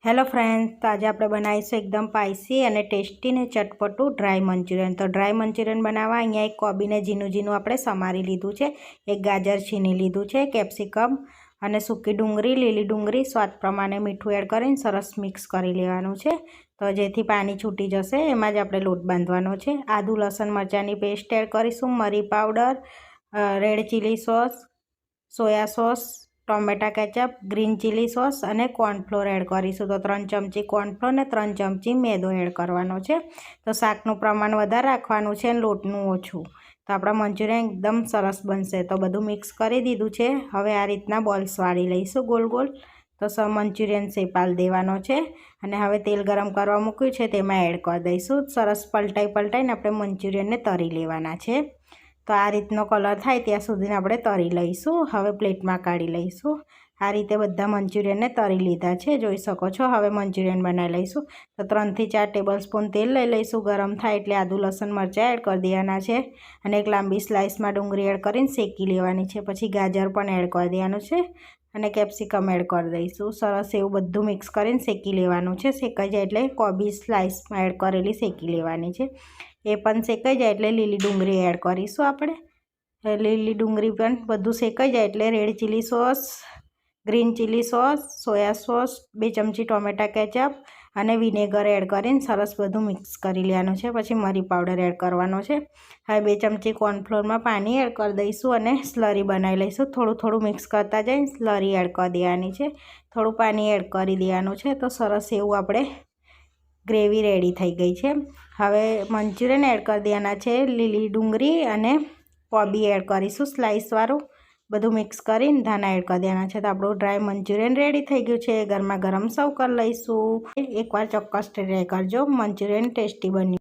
Hello friends, તો આજે આપણે બનાવીશું એકદમ સ્પાઇસી અને ટેસ્ટી ને ચટપટું ડ્રાય મંચુરિયન। તો ડ્રાય મંચુરિયન બનાવવા અહીંયા એક કોબીને ઝીણું ઝીણું આપણે સમારી લીધું છે, એક ગાજર છીની લીધું છે, કેપ્સિકમ અને સૂકી ડુંગળી, લીલી ડુંગળી, સ્વાદ પ્રમાણે મીઠું એડ કરીને સરસ મિક્સ કરી લેવાનું છે। તો જેથી પાણી છૂટી જશે એમાં જ આપણે લોટ બાંધવાનો છે। આદુ લસણ મરચાંની પેસ્ટ એડ કરીશું, મરી powder, red chilli sauce, soya sauce, tomato ketchup, green chilli sauce અને કોર્નફ્લોર એડ કરીશું। તો 3 ચમચી કોર્નફ્લોર ને 3 ચમચી મેદો એડ કરવાનો છે। તો શાકનું પ્રમાણ વધારે રાખવાનું છે અને લોટનું ઓછું, તો આપણા મંચુરિયન એકદમ સરસ બનશે। તો બધું મિક્સ કરી દીધું છે। હવે આ રીતના બોલ્સ વાળી લઈશું ગોલ ગોલ। તો મંચુરિયન શેપ આલ દેવાનો છે અને હવે તેલ ગરમ કરવા મૂક્યું છે તેમાં એડ કરી દઈશું। સરસ પલટાઈને આપણે મંચુરિયનને તળી લેવાના છે। તો આ રીતનો કલર થાય ત્યાં સુધી આપણે તળી લઈશું। હવે પ્લેટમાં કાઢી લઈશું। આ રીતે બધા મંચુરિયનને તળી લીધા છે, જોઈ શકો છો। હવે મંચુરિયન બનાવી લઈશું। તો 3 થી 4 ટેબલસ્પૂન તેલ લઈ લઈશું। ગરમ થાય એટલે આદુ લસણ મરચાં એડ કરી દેવાના છે અને એક લાંબી સ્લાઇસમાં ડુંગળી એડ કરીને શેકી લેવાની છે। પછી ગાજર પણ એડ કરી દેવાનું છે અને કેપ્સિકમ એડ કરી દઈશું। સરસ એવું બધું મિક્સ કરીને શેકી લેવાનું છે। શેકાઈ જાય એટલે કોબી સ્લાઇસમાં એડ કરેલી શેકી લેવાની છે। એ પણ શેકાઈ જાય એટલે લીલી ડુંગળી એડ કરીશું આપણે। લીલી ડુંગળી પણ બધું શેકાઈ જાય એટલે red chilli sauce, green chilli sauce, soya sauce, 2 ચમચી ટોમેટા કેચઅપ અને વિનેગર એડ કરીને સરસ બધું મિક્સ કરી લેવાનું છે। પછી મરી પાવડર એડ કરવાનો છે। હવે 2 ચમચી કોર્નફ્લોરમાં પાણી એડ કરી દઈશું અને સ્લરી બનાવી લઈશું। થોડું મિક્સ કરતા જઈને સ્લરી એડ કરી દેવાની છે। થોડું પાણી એડ કરી દેવાનું છે। તો સરસ એવું આપણે ગ્રેવી રેડી થઈ ગઈ છે। હવે મંચુરિયન એડ કરી દેવાના છે। લીલી ડુંગળી અને કોબી એડ કરીશું સ્લાઇસવાળું, બધું મિક્સ કરીને ધાણા એડ કરી દેવાના છે। તો આપણું ડ્રાય મંચુરિયન રેડી થઈ ગયું છે। ગરમા ગરમ સર્વ કરી લઈશું। એકવાર ચોક્કસ ટ્રાય કરજો, મંચુરિયન ટેસ્ટી બન્યું।